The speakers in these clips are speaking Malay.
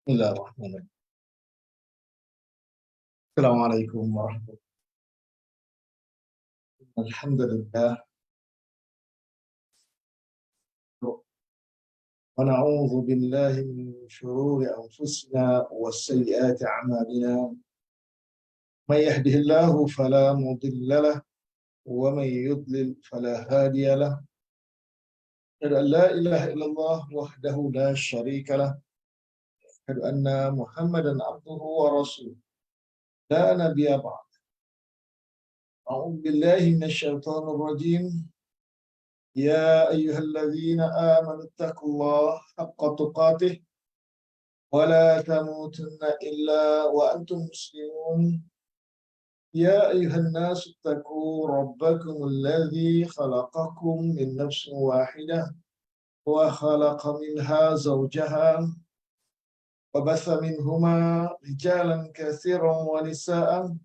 Bismillahirrahmanirrahim. Assalamualaikum warahmatullahi wabarakatuh. Alhamdulillah. Wa na'udzu billahi min shururi anfusina wa sayyiati a'malina. Man yahdihillahu fala mudilla lahu wa man yudlil fala hadiya lahu. Asyhadu an la ilaha illallah wahdahu la syarika lahu. Asyhadu anna Muhammadan abduhu wa rasuluh. La nabiyya ba'd. A'udzu billahi minasy syaithanir rajim. يا أيها الذين آمنوا اتقوا الله حق تقاته ولا تموتن إلا وأنتم مسلمون. يا أيها الناس اتقوا ربكم الذي خلقكم من نفس واحدة وخلق منها زوجها وبث منهما رجالا كثيرا ونساء.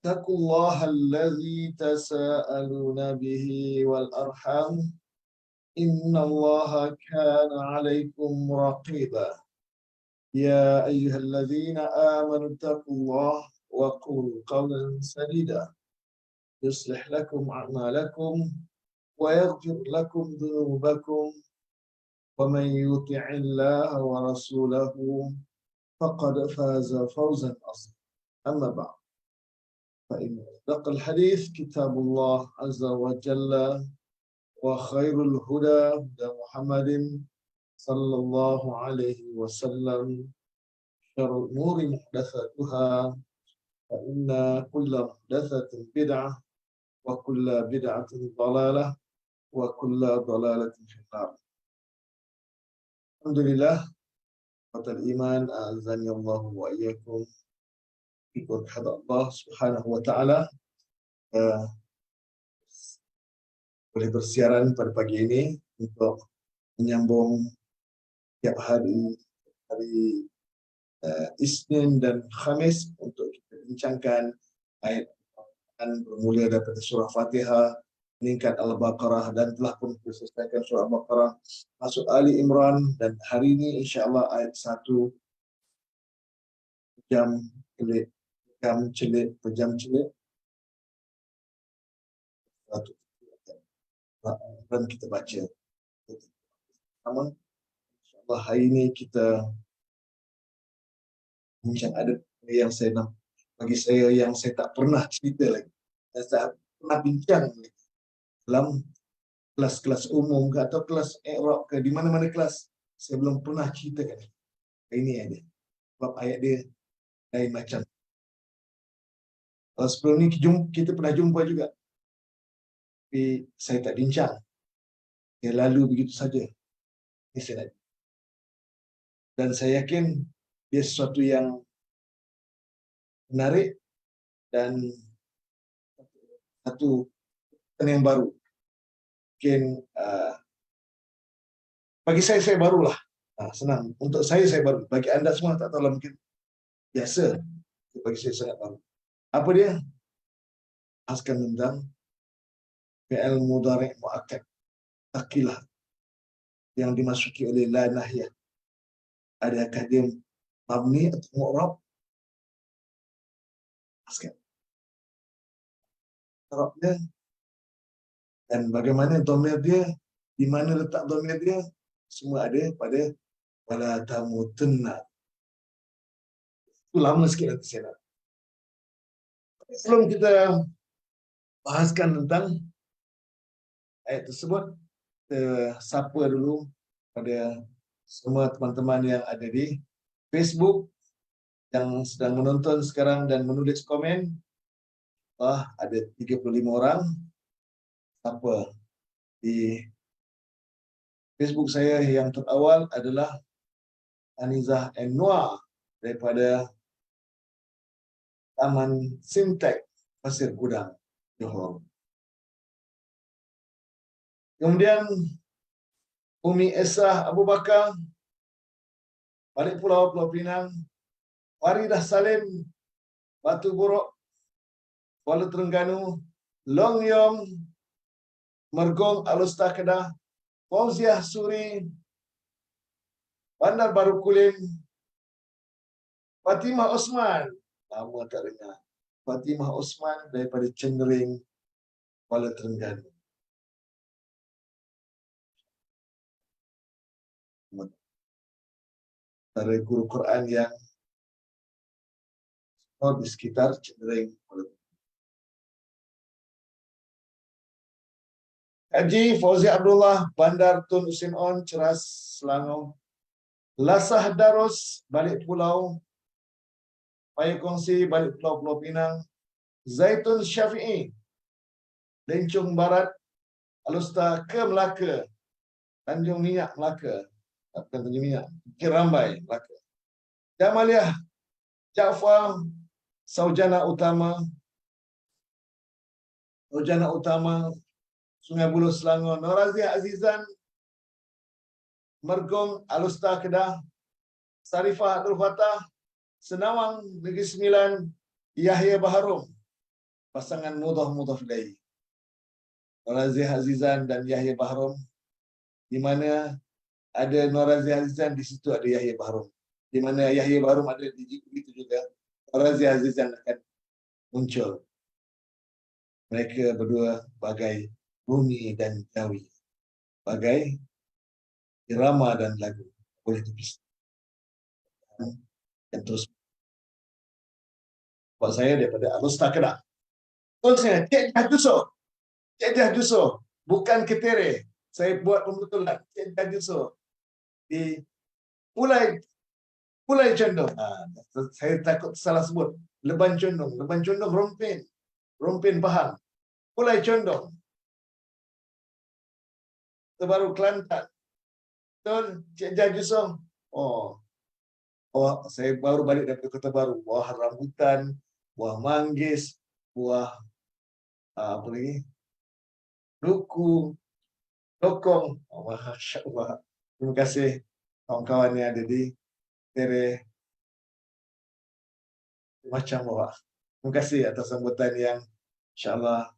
اتقوا الله الذي تساءلون به والأرحام إن الله كان عليكم رقيبا. يا أيها الذين آمنوا اتقوا الله وقولوا قولا سديدا يصلح لكم أعمالكم ويغفر لكم ذنوبكم ومن يطع الله ورسوله فقد فاز فوزا عظيما. أما بعد فإن أصدق الحديث كتاب الله عز وجل وخير الهدى هدى محمد صلى الله عليه وسلم. شر الأمور محدثاتها فإن كل محدثة بدعة وكل بدعة ضلالة وكل ضلالة في النار. Alhamdulillah, fatal iman azani Allah wa iyyakum ikut Allah Subhanahu wa taala. Boleh bersiaran pada pagi ini untuk menyambung tiap hari Isnin dan Khamis untuk kita bincangkan ayat bermula daripada surah Fatihah, meningkat Al-Baqarah, dan telah pun diselesaikan surah Al-Baqarah, masuk Ali Imran, dan hari ini insya-Allah ayat 1 pejam celik dan kita baca. Pertama, insya-Allah hari ini kita bincang ada yang saya nak, bagi saya yang saya tak pernah cerita lagi, saya tak pernah bincang lagi dalam kelas-kelas umum ke atau kelas I'rab ke, di mana-mana kelas saya belum pernah ceritakan. Ini ada sebab ayat dia lain macam. Sebelum ni kita pernah jumpa juga, tapi saya tak bincang, dia lalu begitu saja. Ini saya nak, dan saya yakin dia sesuatu yang menarik dan satu yang baru. Mungkin bagi saya barulah. Senang. Untuk saya baru. Bagi anda semua tak tahu lah, mungkin biasa. Bagi saya sangat baru. Apa dia? Askan tentang fi'il mudhari' mu'akkad, takilah, yang dimasuki oleh la nahiyah. Adakah dia mabni atau mu'rab? Askan Arabnya, dan bagaimana dhamir dia, di mana letak dhamir dia, semua ada pada wala tamutunna. Itu lama sikit nanti saya nak. Sebelum kita bahaskan tentang ayat tersebut, kita sapa dulu pada semua teman-teman yang ada di Facebook, yang sedang menonton sekarang dan menulis komen. Ada 35 orang sapa di Facebook saya. Yang terawal adalah Anizah Enwar daripada Taman Sintek Pasir Gudang, Johor. Kemudian Umi Esah Abu Bakar, balik Pulau Pinang. Faridah Salim, Batu Buruk, Kuala Terengganu. Long Yong, Mergong Alusta Kedah. Fauziah Suri, Bandar Baru Kulim, Fatimah Osman. Lama tak dengar. Fatimah Osman daripada Cengering, Kuala Terengganu. Dari guru Quran yang di sekitar Cengering, Kuala Terengganu. Haji Fauzi Abdullah, Bandar Tun Usin On, Ceras, Selangor. Lasah Darus, Balik Pulau, Paya Kongsi, Balik Pulau, Pulau Pinang. Zaitun Syafi'i, Lencung Barat, Alusta ke Melaka, Tanjung Minyak Melaka, bukan Tanjung Minyak, Kirambai Melaka. Jamaliah Jaafar, Saujana Utama, Sungai Buloh Selangor. Norazia Azizan, Mergong Alusta Kedah. Sarifah Abdul Fatah, Senawang Negeri Sembilan. Yahya Baharum, pasangan mudhaf ilaih. Norazia Azizan dan Yahya Baharum, di mana ada Norazia Azizan, di situ ada Yahya Baharum. Di mana Yahya Baharum ada di itu juga, Norazia Azizan akan muncul. Mereka berdua bagai Rumi dan Jawi, bagai irama dan lagu, boleh dipisah. Dan terus buat saya daripada Alusta Kedah. Terusnya Cik Jah Jusoh, bukan Ketere. Saya buat pembetulan Cik Jah Jusoh di Pulai Condong. Saya takut salah sebut. Leban Condong Rompin Pahang. Pulai Condong, Terbaru Kelantan. Betul, Cik Jah Jusoh. Saya baru balik dari Kota Baru. Buah rambutan, buah manggis, buah apa lagi? Duku, lokong. Masya Allah. Terima kasih kawan-kawan yang ada di Tere. Macam bawah. Terima kasih atas sambutan yang insya-Allah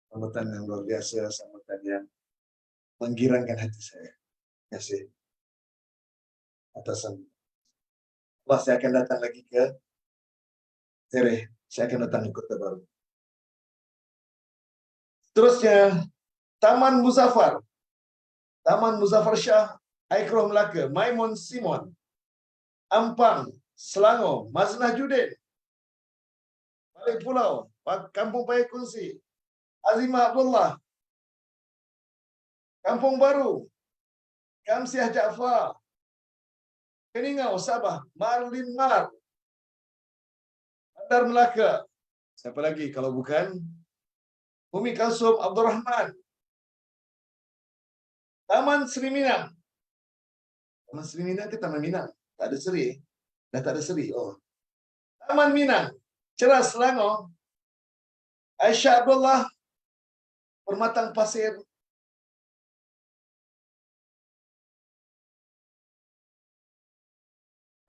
sambutan yang luar biasa, sambutan yang menggirangkan hati saya. Terima kasih atas sambutan. Saya akan datang lagi ke Tere. Saya akan datang ke Kota Baru. Terusnya Taman Muzaffar Shah, Aikroh Melaka. Maimun Simon, Ampang, Selangor. Maznah Judin, Balik Pulau, Kampung Paya Kongsi. Azimah Abdullah, Kampung Baru. Kamsiah Jaafar, Keningau, Sabah. Marlin Mar, Bandar Melaka. Siapa lagi kalau bukan Umi Kalsum Abdul Rahman. Taman Seri Minang. Taman Seri Minang ke Taman Minang? Tak ada Seri. Dah tak ada Seri. Taman Minang, Ceras, Selangor. Aisyah Abdullah, Permatang Pasir.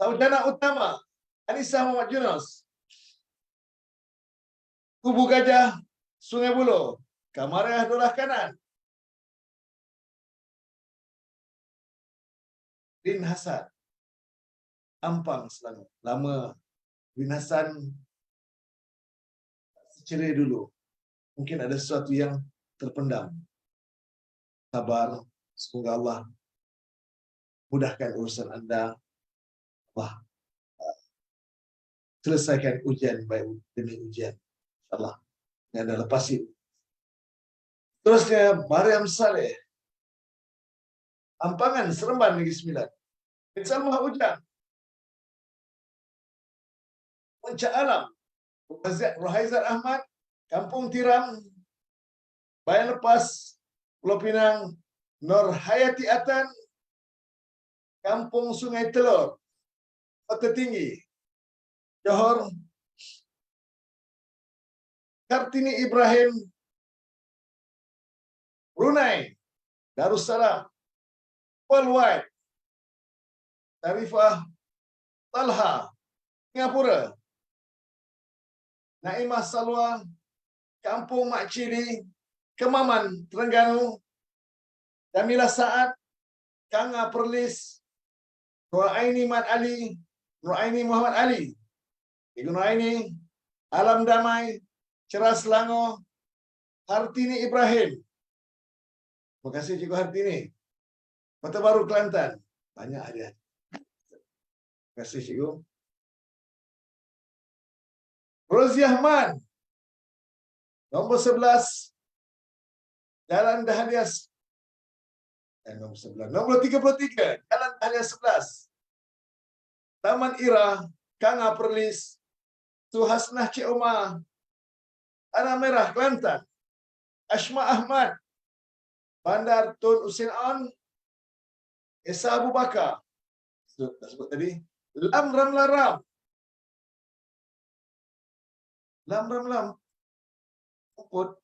Saujana Utama, Anissa Muhammad Yunus. Kubu Gajah, Sungai Buloh. Kamariah Dolah Kanan. Din Hasan, Ampang, Selangor. Lama Din Hasan cerai dulu. Mungkin ada sesuatu yang terpendam. Sabar, semoga Allah mudahkan urusan anda. Allah selesaikan ujian baik demi ujian. InsyaAllah. Yang anda lepasi. Terusnya Mariam Saleh, Ampangan, Seremban, Negeri Sembilan. Bin Salmah Ujang, Puncak Alam. Rohaizat Ahmad, Kampung Tiram. Bayan Lepas, Pulau Pinang. Nur Hayati Atan, Kampung Sungai Telur, Kota Tinggi, Johor. Kartini Ibrahim, Brunei Darussalam. Worldwide, Tarifah Talha, Singapura. Naimah Salwa, Kampung Mak Cili, Kemaman, Terengganu. Jamila Saad, Kanga Perlis, Nuraini Mat Ali, Nuraini Muhammad Ali. Cikgu Nuraini, Alam Damai, Cerah Selangor, Hartini Ibrahim. Terima kasih Cikgu Hartini. Kota Baru Kelantan. Banyak hadiah. Terima kasih Cikgu. Roziah Man. Nombor 11. Jalan Dahlia. Nombor 11. Nombor 33. Jalan Dahlia 11. Taman Ira. Kanga Perlis. Suhasnah Cik Omar. Tanah Merah Kelantan. Ashma Ahmad. Bandar Tun Usin On. Esa Abu Bakar. Dah sebut tadi. Lam Ramla Ram. Lam Ramlam. Put.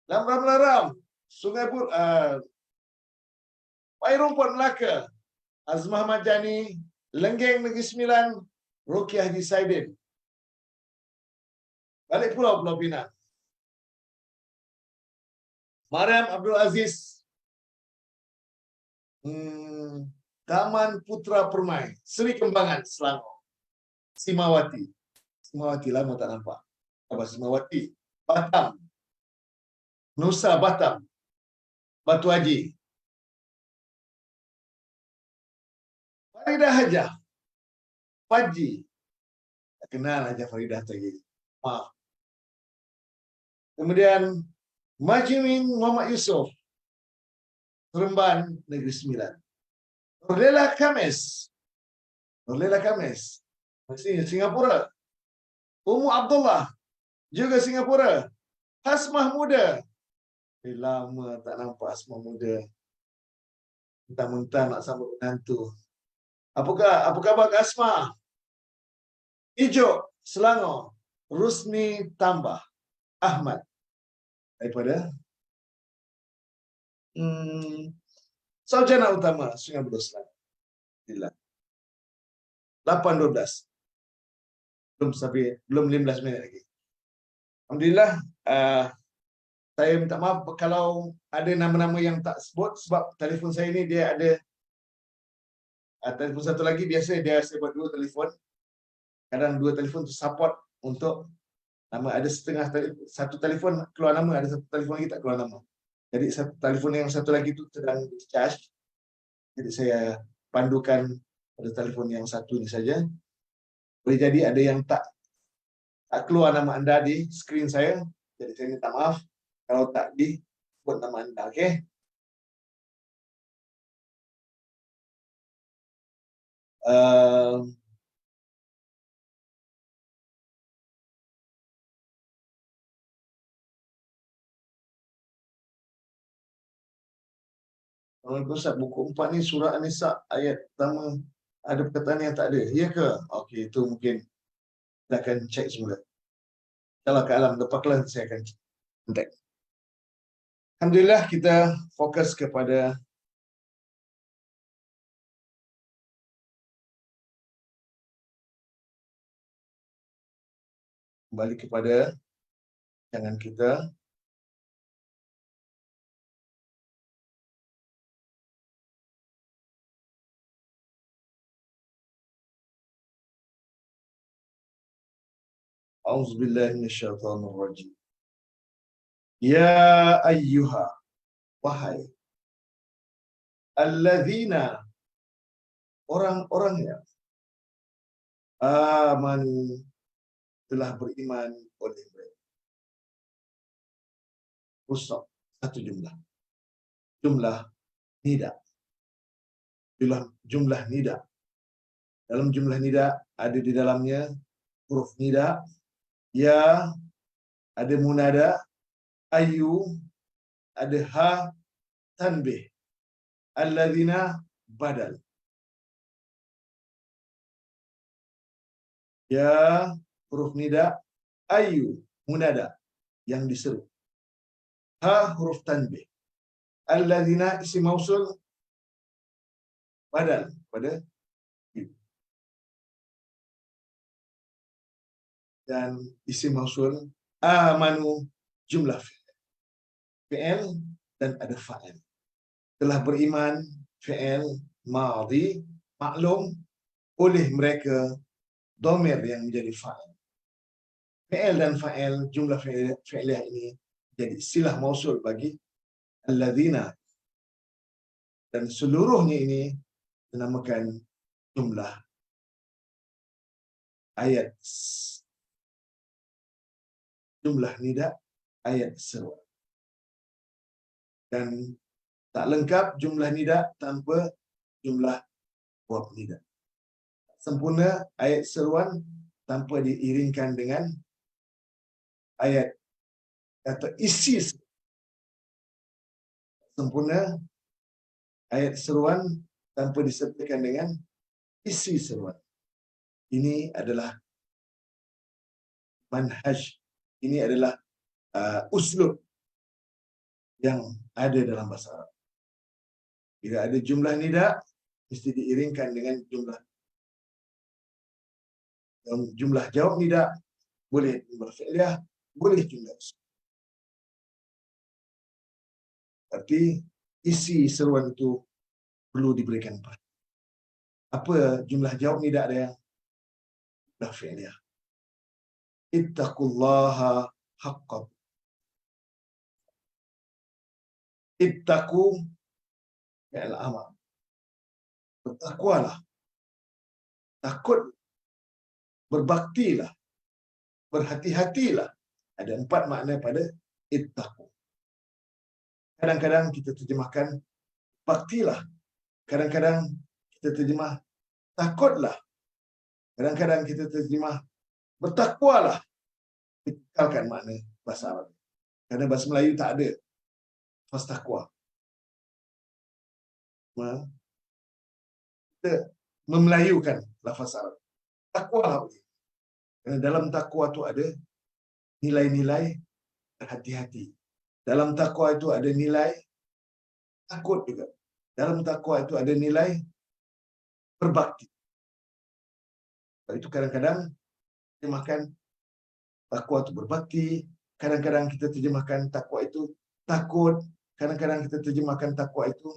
Lam Ramla Ram. Sungai Bur. Pai Rumput Melaka. Azmah Majani. Lenggeng Negeri Sembilan. Rukiah Haji Saidin. Balik Pulau Pinang. Mariam Abdul Aziz. Taman Putra Permai. Seri Kembangan, Selangor. Simawati. Simawati lama tak nampak. Apa Simawati? Batam. Nusa Batam. Batu Haji. Faridah Hajah. Faji. Tak kenal Hajah Faridah lagi. Maaf. Kemudian Majmin Muhammad Yusof. Seremban Negeri Sembilan. Nurlela Kamis. Nurlela Kamis. Masih Singapura. Ummu Abdullah. Juga Singapura. Hasmah Muda. Lama tak nampak Hasmah Muda. Mentang-mentang nak sambut menantu. Apa khabar Hasmah? Ijuk Selangor. Rusni Tambah. Ahmad. Daripada Sarjana Utama Sungai Buloh Selangor. 8.12. Belum 15 minit lagi. Alhamdulillah, saya minta maaf kalau ada nama-nama yang tak sebut sebab telefon saya ni dia ada telefon satu lagi. Biasa saya buat 2 telefon. Kadang 2 telefon tu support untuk nama, ada setengah satu telefon keluar nama, ada satu telefon lagi tak keluar nama. Jadi satu telefon yang satu lagi tu sedang charge. Jadi saya pandukan pada telefon yang satu ni saja. Boleh jadi ada yang tak keluar nama anda di skrin saya. Jadi saya minta maaf kalau tak disebut nama anda. Okey. Ustaz, buku 4 ni surah An-Nisa ayat pertama ada perkataan yang tak ada. Ya ke? Okey, itu mungkin kita akan cek semula. Kalau ke alam lepas kelas saya akan kontak. Alhamdulillah, kita fokus kepada kembali kepada jangan kita. A'udzubillahi minasyaitonirrajim. Ya ayyuha, wahai alladzina, orang-orangnya amanu, telah beriman oleh mereka. Usap satu jumlah. Jumlah nida. Jumlah nida. Dalam jumlah nida ada di dalamnya huruf nida, ya, ada munada, ayu, ada ha, tanbih. Alladzina badal. Ya, huruf nida, ayu, munada, yang diseru. Ha, huruf tanbih. Alladzina isim mausul badal pada itu. Dan isim mausul amanu jumlah fi'il dan ada fa'il. Telah beriman fi'il madhi maklum oleh mereka dhamir yang menjadi fa'il. Fi'il dan fa'il, jumlah fi'iliyah ini jadi istilah mausul bagi alladzina, dan seluruhnya ini dinamakan jumlah ayat, jumlah nida, ayat seru. Dan tak lengkap jumlah nida tanpa jumlah jawab nida. Sempurna ayat seruan tanpa diiringkan dengan ayat atau isi. Sempurna ayat seruan tanpa disertakan dengan isi seruan. Ini adalah manhaj, ini adalah uslub yang ada dalam bahasa Arab. Bila ada jumlah nida, mesti diiringkan dengan jumlah jawab nida, boleh jumlah fi'liyah, boleh jumlah uslub. Tapi isi seruan itu perlu diberikan perhatian. Apa jumlah jawab nida dia? Jumlah fi'liyah. Ittaqullaha haqqa. Ittaqu fi'il amr. Bertakwalah. Takut, berbaktilah, berhati-hatilah. Ada 4 makna pada ittaqu. Kadang-kadang kita terjemahkan baktilah. Kadang-kadang kita terjemah takutlah. Kadang-kadang kita terjemah bertakwalah. Tinggalkan makna bahasa Arab. Kerana bahasa Melayu tak ada lafaz takwa. Kita memelayukan lafaz Arab. Takwalah. Kerana dalam takwa itu ada nilai-nilai berhati-hati. Dalam takwa itu ada nilai takut juga. Dalam takwa itu ada nilai berbakti. Sebab itu kadang-kadang terjemahkan takwa itu berbakti, kadang-kadang kita terjemahkan takwa itu takut, kadang-kadang kita terjemahkan takwa itu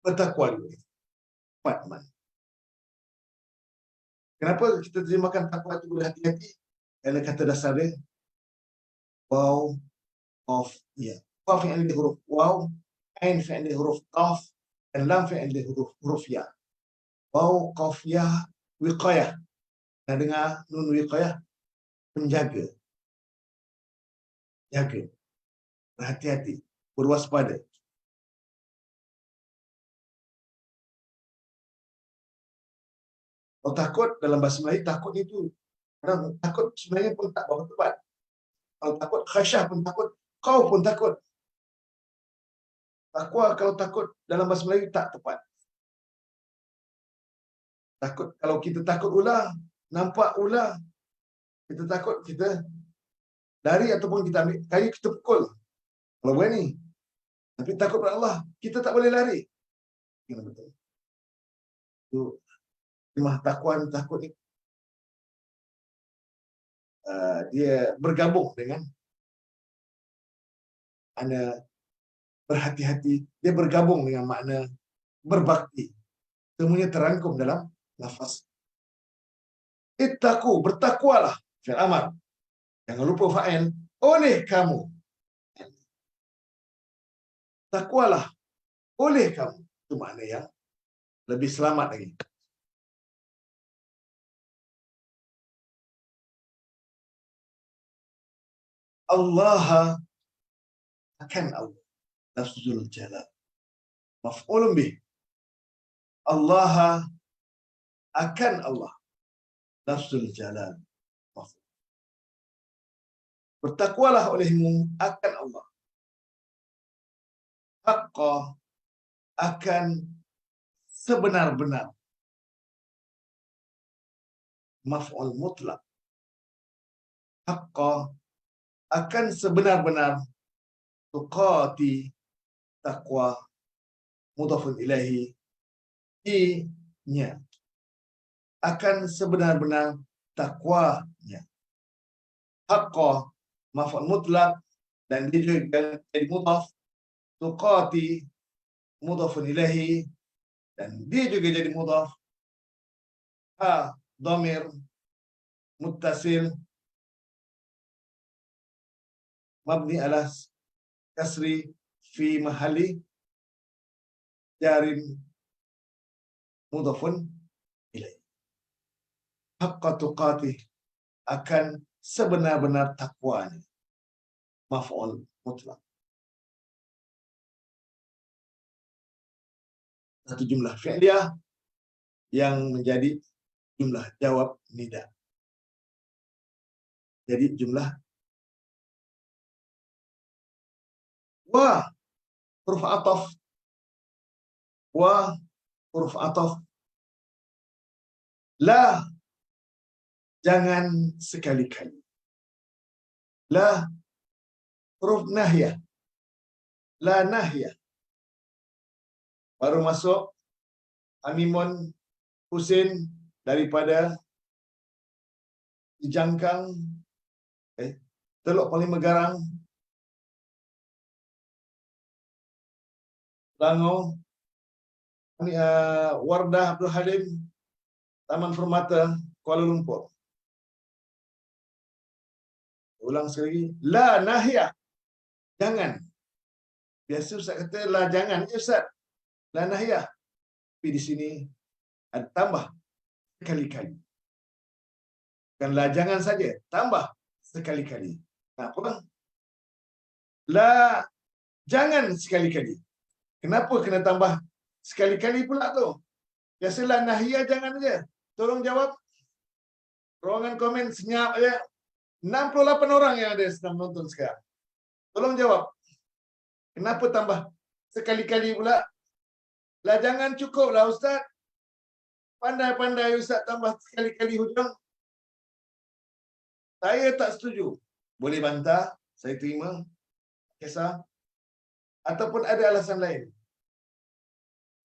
bertakwa juga. 4 makna. Kenapa kita terjemahkan takwa itu berhati-hati? Kerana kata dasar dia waw, qaf, ya. Waw fi'il dia huruf waw, ain fi'il dia huruf qaf, dan lam fi'il dia huruf ya. Waw, qaf, ya, wiqayah. Nah, dengar nun wiqayah, menjaga. Jaga. Berhati-hati, berwaspada. Kalau takut dalam bahasa Melayu, takut itu kadang takut sebenarnya pun tak berapa tepat. Kalau takut khasyah pun takut, kau pun takut. Takwa kalau takut dalam bahasa Melayu tak tepat. Takut, kalau kita takut ular, nampak ular, kita takut, kita lari ataupun kita ambil kayu, kita pukul. Kalau berani. Tapi takut pada Allah, kita tak boleh lari. Ini betul. Itu terjemah takwa dan takut ni. Dia bergabung dengan makna berhati-hati. Dia bergabung dengan makna berbakti. Semuanya terangkum dalam lafaz. Ittaqu, bertakwalah. Fi'il amar. Jangan lupa fa'il. Oleh kamu. Takwalah. Oleh kamu. Itu makna yang lebih selamat lagi. Allah akan Allah. Lafzul jalal. Maf'ulun bih. Allah akan Allah. Lafzul jalal. Bertakwalah olehmu akan Allah. Haqqa, akan sebenar-benar. Maf'ul mutlak. Haqqa, akan sebenar-benar. Tuqati, takwa, mudhafun ilahi, nya. Akan sebenar-benar takwanya. Haqqa, maf'ul mutlak, Dan dia juga jadi mudhaf. Tuqati mudhafun ilaihi, dan dia juga jadi mudhaf. Ha dhamir muttasil mabni ala kasri fi mahalli jarin mudhafun ilaihi. Haqqa tuqatih, akan sebenar-benar takwanya. Maf'ul mutlak. Satu jumlah fi'liyah yang menjadi jumlah jawab nida. Jadi jumlah wa huruf ataf, wa huruf ataf, la jangan sekali-kali, la huruf nahyah, la nahyah. Baru masuk Amikon Husin daripada Jangkang, Teluk Paling Megarang, Langau, Wardah Abdul Halim, Taman Permata, Kuala Lumpur. Ulang sekali lagi, la nahyah, jangan. Biasa Ustaz kata la jangan, ya Ustaz, la nahyah. Tapi di sini ada tambah sekali-kali. Bukanlah jangan saja, tambah sekali-kali. Kenapa? La jangan sekali-kali. Kenapa kena tambah sekali-kali pula tu? Biasalah nahiyah jangan aja. Tolong jawab. Ruangan komen senyap aja. 68 orang yang ada sedang menonton sekarang. Tolong jawab. Kenapa tambah sekali-kali pula? Lah jangan cukup lah Ustaz. Pandai-pandai Ustaz tambah sekali-kali hujung. Saya tak setuju. Boleh bantah, saya terima. Kisah. Ataupun ada alasan lain.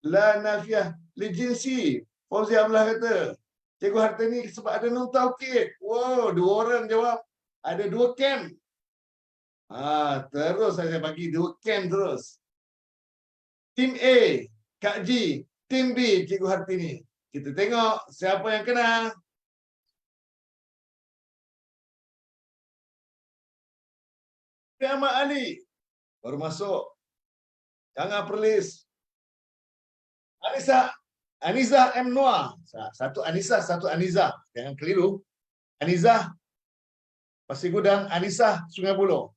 La nafiyah li jinsi. Fauzi Abdullah kata, Cikgu Hartini sebab ada nun taukid. Wow, 2 orang jawab. Ada 2 camp. Terus saya bagi 2 camp terus. Tim A, Kak G. Tim B, Cikgu Hartini. Kita tengok siapa yang kena. Ahmad Ali baru masuk. Jangan Perlis. Anisa M. Noah. Satu Anisa, satu Aniza. Jangan keliru. Aniza Pasir Gudang, Anisa Sungai Buloh.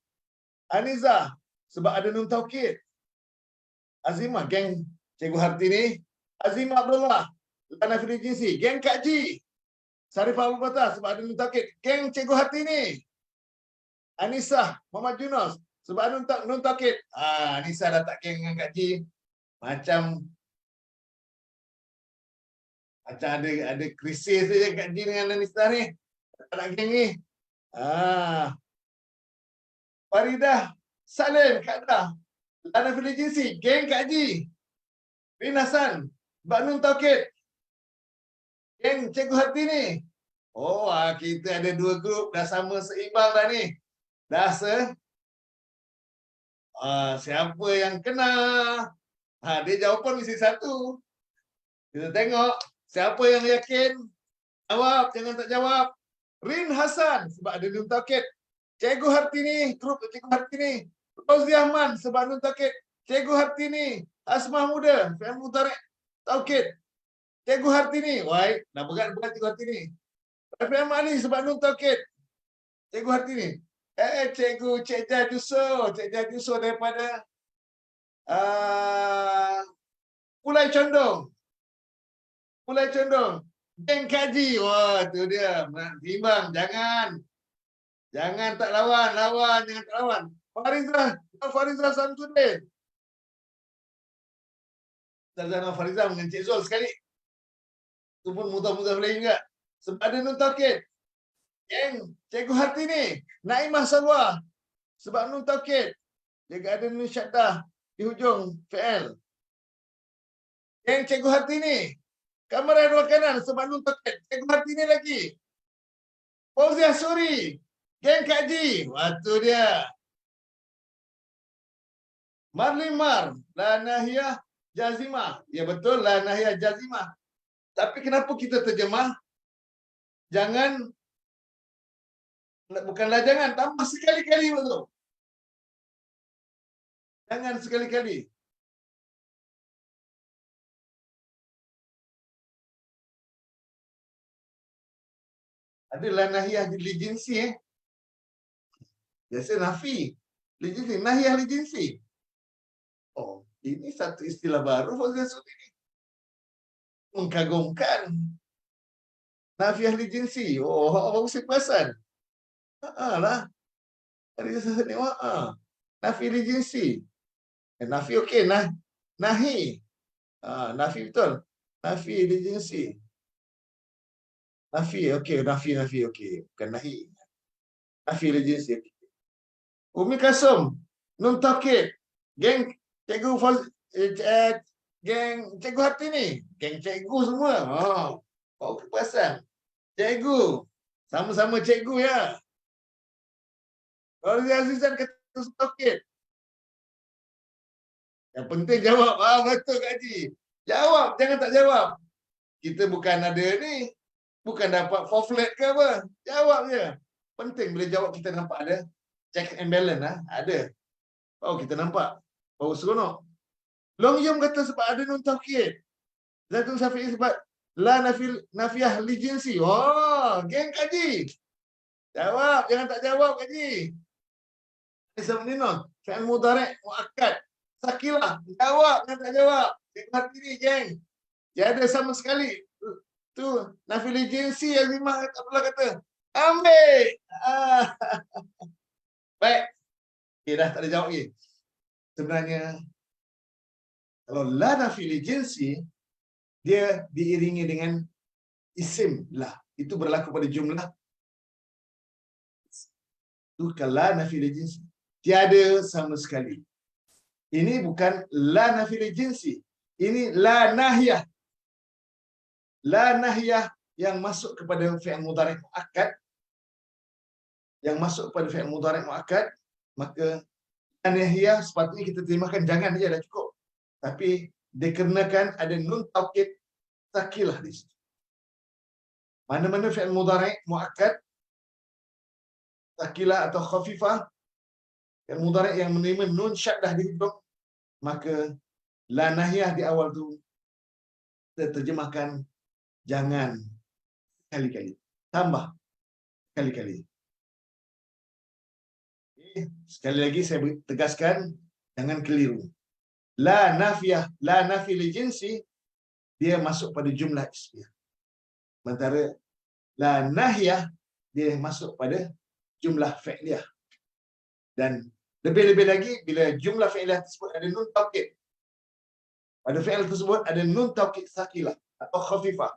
Aniza sebab ada nun taukid. Azimah geng Cikgu Hartini. Azimah Abdullah Lana Fili Jinsi. Geng Kak Ji Sarifah Abu Fatah sebab ada nun taukid. Geng Cikgu Hartini. Anisa Muhammad Yunus sebab ada nun taukid. Anisa dah tak geng dengan Kak Ji. Macam ada krisis saja Kak Ji dengan Anissa ni. Tak nak geng ni. Faridah Salim Kak Dah. Lana Fili Jinsi. Geng Kak Ji. Rin Hassan. Baknun Taukid. Geng Cikgu Hartini. Kita ada 2 grup. Dah sama seimbang dah ni. Dah siapa yang kena? Dia jawapan mesti satu. Kita tengok siapa yang yakin. Jawab, jangan tak jawab. Rin Hassan sebab ada nun taukid. Cikgu Hartini, grup Cikgu Hartini. Fauzi Ahmad sebab nun taukid. Cikgu Hartini. Asmah Muda, Fi'il Mudhari' taukid. Cikgu Hartini. Dah berat Cikgu Hartini. Rafi Ahmad Ali sebab nun taukid. Cikgu Hartini. Cik Jajuso daripada Pulai Condong. Geng Kaji. Tu dia. Timbang. Jangan tak lawan. Jangan tak lawan. Farizah Samsudin. Ustazah Farizah dengan Cik Zul sekali. Itu pun mudah-mudah lain juga. Sebab ada nun taukid. Geng Cikgu Hartini. Naimah Salwa. Sebab nun taukid. Dia ada nun syaddah di hujung fi'il. Geng Cikgu Hartini. Kamera dua kanan sebab nun taukid. Cikgu Hartini lagi. Fauziah Suri. Geng Kak Ji. Waktu dia. Marlimar, la nahiyah jazimah. Ya betul, la nahiyah jazimah. Tapi kenapa kita terjemah jangan, bukanlah jangan, tambah sekali-kali betul. Jangan sekali-kali. Ada la nahiyah li jinsi Biasa nafi. Li jinsi, nahiyah li jinsi. Oh, ini satu istilah baru Fauzan Sudi ini. Mengagumkan. Nafiah li jinsi. Oh, bagus perasan. Lah. Ada saya tengok. Nafi li jinsi. Nafi okey. Nahi. Nafi betul. Nafi li jinsi. Nafi okey. Nafi okey. Bukan nahi. Nafi li jinsi. Umi Kasum. Nun Taukid. Geng Cikgu geng Cikgu Hati ni. Geng cikgu semua. Kau perasan. Cikgu. Sama-sama cikgu ya. Kalau dia Azizan kata Taukid. Yang penting jawab. Betul Kak Haji. Jawab. Jangan tak jawab. Kita bukan ada ni. Bukan dapat for flat ke apa. Jawab je. Penting bila jawab kita nampak ada check and balance. Ada. Oh kita nampak. Baru seronok. Long Yum kata sebab ada nun taukid. Zaitun Syafi'i sebab la nafiyah li jinsi. Oh, geng Kak Haji. Jawab. Jangan tak jawab Kak Haji. Isam ni non. Fi'al mudhari' muakkad. Sakilah. Jawab. Jangan tak jawab. Geng hati ni geng. Tiada sama sekali. Tu nafil jinsi Azimah Abdullah kata. Ambil. Baik. Okay, dah tak ada jawab lagi. Sebenarnya kalau la nafil jinsi dia diiringi dengan isim lah. Itu berlaku pada jumlah. Tu kalau la nafil jinsi tiada sama sekali. Ini bukan la nafil jinsi. Ini la nahiyah. La nahiyah yang masuk kepada fi'il mudhari' muakkad, yang masuk kepada fi'il mudhari' muakkad, maka la nahiyah sepatutnya kita terjemahkan jangan saja dah cukup. Tapi dikarenakan ada nun taukid sakilah di situ. Mana-mana fi'il mudhari' muakkad sakilah atau khafifah, fi'il mudhari' yang menerima nun syaddah di hujung, maka la nahiyah di awal tu kita terjemahkan jangan kali-kali. Tambah kali-kali. Sekali lagi saya tegaskan, jangan keliru. La nafiyah, la nafi li jinsi, dia masuk pada jumlah ismiyah. Sementara la nahiyah, dia masuk pada jumlah fi'liyah. Dan lebih-lebih lagi, bila jumlah fi'liyah tersebut ada nun taukid. Pada fi'il tersebut ada nun taukid sakilah atau khafifah.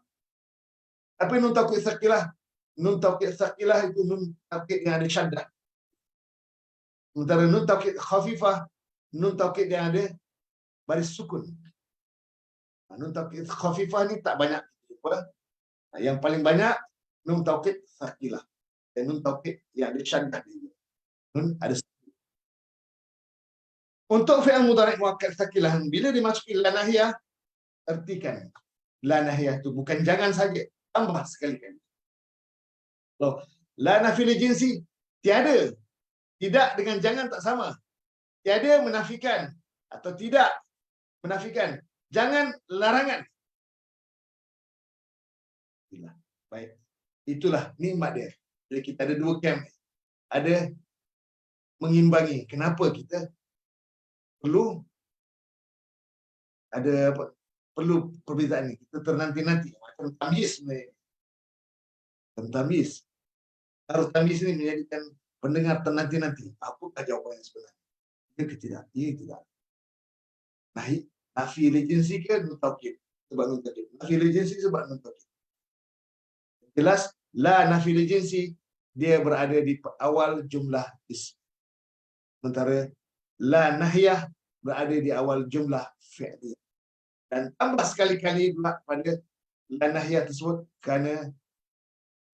Apa nun taukid sakilah? Nun taukid sakilah itu nun taukid yang ada syaddah. Sementara nun taukid khafifah, nun taukid yang ada baris sukun. Nun taukid khafifah ni tak banyak. Yang paling banyak nun taukid sakilah. Dan nun taukid yang ada syaddah. Nun ada. Untuk fi'il mudhari' muakkad sakilah, bila dimasuki la nahiyah, ertikan la nahiyah itu bukan jangan saja, tambah sekali-kali. Loh, la nafil jinsi tiada. Tidak dengan jangan tak sama. Tiada menafikan atau tidak menafikan. Jangan larangan. Baik. Itulah nikmat dia. Jadi kita ada dua camp. Ada mengimbangi. Kenapa kita perlu ada apa? Perlu perbezaan ni. Kita ternanti-nanti. Macam tamyiz sebenarnya. Tamyiz. Harus tamyiz ni menjadikan pendengar ternanti-nanti. Apakah jawapan yang sebenarnya? Ya ke tidak? Ya tidak. Nafi jinsi ke nun taukid? Sebab nun taukid. Nafi jinsi sebab nun taukid. Jelas, la nafi jinsi dia berada di awal jumlah isim. Sementara la nahiyah berada di awal jumlah fi'liyah. Dan tambah sekali-kali pada la nahiyah tersebut kerana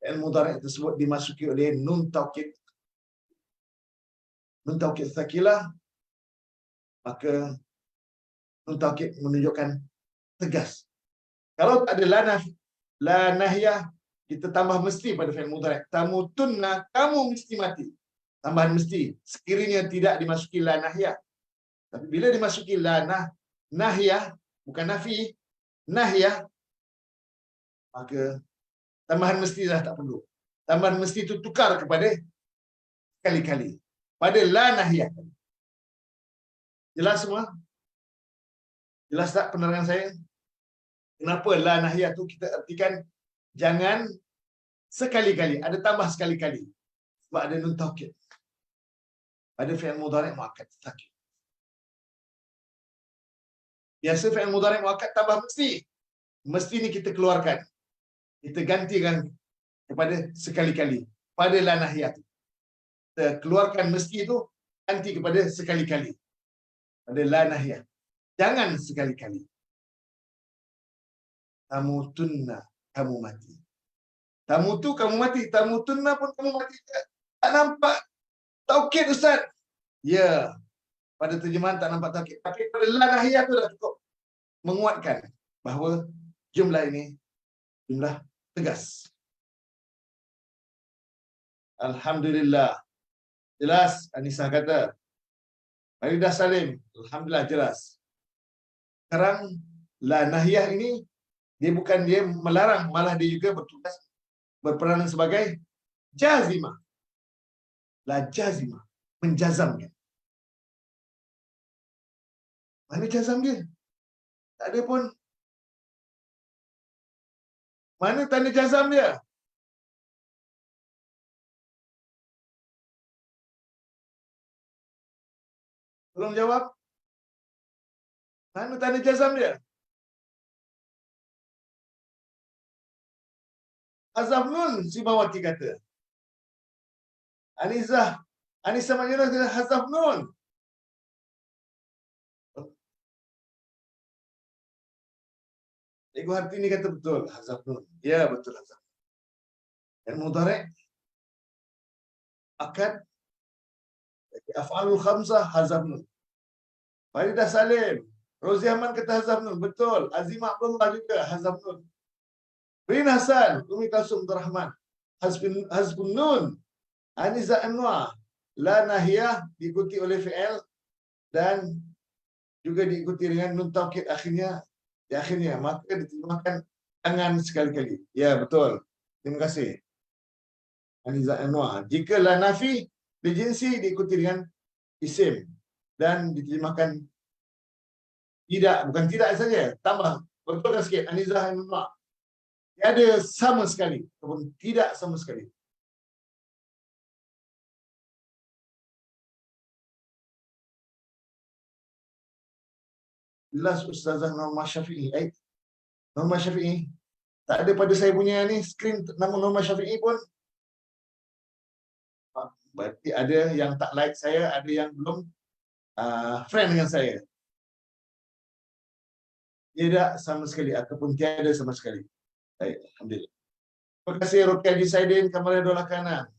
fi'il mudhari' tersebut dimasuki oleh nun taukid. Nun taukid sakilah maka nun taukid menunjukkan tegas. Kalau tak ada la nahiyah, kita tambah mesti pada fi'il mudhari'. Tamutunna, kamu mesti mati. Tambahan mesti. Sekiranya tidak dimasuki la nahiyah. Tapi bila dimasuki la nahiyah, bukan nafi, nahiyah, maka tambahan mesti dah tak perlu. Tambahan mesti itu tukar kepada sekali-kali. Pada la nahiyah. Jelas semua? Jelas tak penerangan saya? Kenapa la nahiyah tu kita artikan jangan sekali-kali, ada tambah sekali-kali. Sebab ada nun taukid. Pada fi'il mudhari' muakkad taukid. Biasa fi'il mudhari' muakkad tambah mesti. Mesti ni kita keluarkan. Kita gantikan kepada sekali-kali. Pada la nahiyah tu. Kita keluarkan mesti itu ganti kepada sekali-kali. Pada la nahiyah. Jangan sekali-kali. Tamutunna, kamu mati. Tamutu, kamu mati. Tamutunna pun kamu mati. Tak nampak taukid, Ustaz. Ya, pada terjemahan tak nampak taukid. Tapi pada la nahiyah tu dah cukup menguatkan bahawa jumlah ini jumlah tegas. Alhamdulillah. Jelas, Anissa kata. Faridah Salim, alhamdulillah jelas. Sekarang la nahiyah ini dia melarang, malah dia juga bertugas berperanan sebagai jazimah. La jazimah, menjazamkan. Mana jazam dia? Tak ada pun. Mana tanda jazam dia? Tolong jawab. Mana tanda jazam dia? Hazaf nun, si Mawati kata. Anissa Majulah kata hazaf nun. Cikgu Hartini kata betul, hazaf nun. Ya, betul hazaf. Dan mudhari' akad af'alul khamsah hazaf nun. Faridah Salim, Rozi Ahmad kata hazaf nun. Betul. Azimah Abdullah juga hazaf nun. Rin Hasan, Umi Kasum Abdul Rahman. Hazbun nun. Aniza Anwar. La nahiyah diikuti oleh fi'il dan juga diikuti dengan nun taukid akhirnya. Di akhirnya, maka diterjemahkan jangan sekali-kali. Ya, betul. Terima kasih. Aniza Anwar. Jika la nafi dijinsi diikuti dengan isim dan diterjemahkan tidak, bukan tidak saja, tambah, betulkan sikit, Anizah Anwar. Tiada sama sekali, ataupun tidak sama sekali. Jelas Ustazah Norma Syafi'i. Norma Syafi'i. Tak ada pada saya punya ni, skrin nama Norma Syafi'i pun. Berarti ada yang tak like saya, ada yang belum friend dengan saya. Tidak sama sekali, ataupun tiada sama sekali. Baik, alhamdulillah. Terima kasih Ruqyah Jisaidin, Kamal Dola Kanan.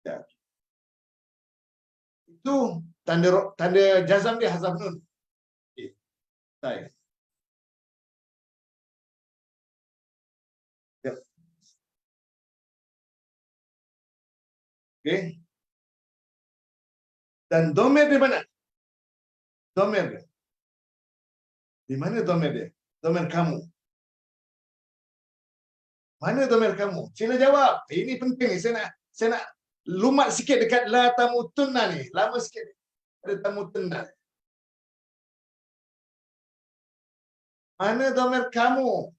Ya. Itu tanda jazam dia, hazaf nun. Okay. Baik. Ya. Okey. Dan domer di mana? Domer dia. Di mana domer dia? Domer kamu. Mana domer kamu? Sila jawab. Ini penting ni. Saya nak lumat sikit dekat la tamutunna ni. Lama sikit ada tamutunna. Mana domer kamu?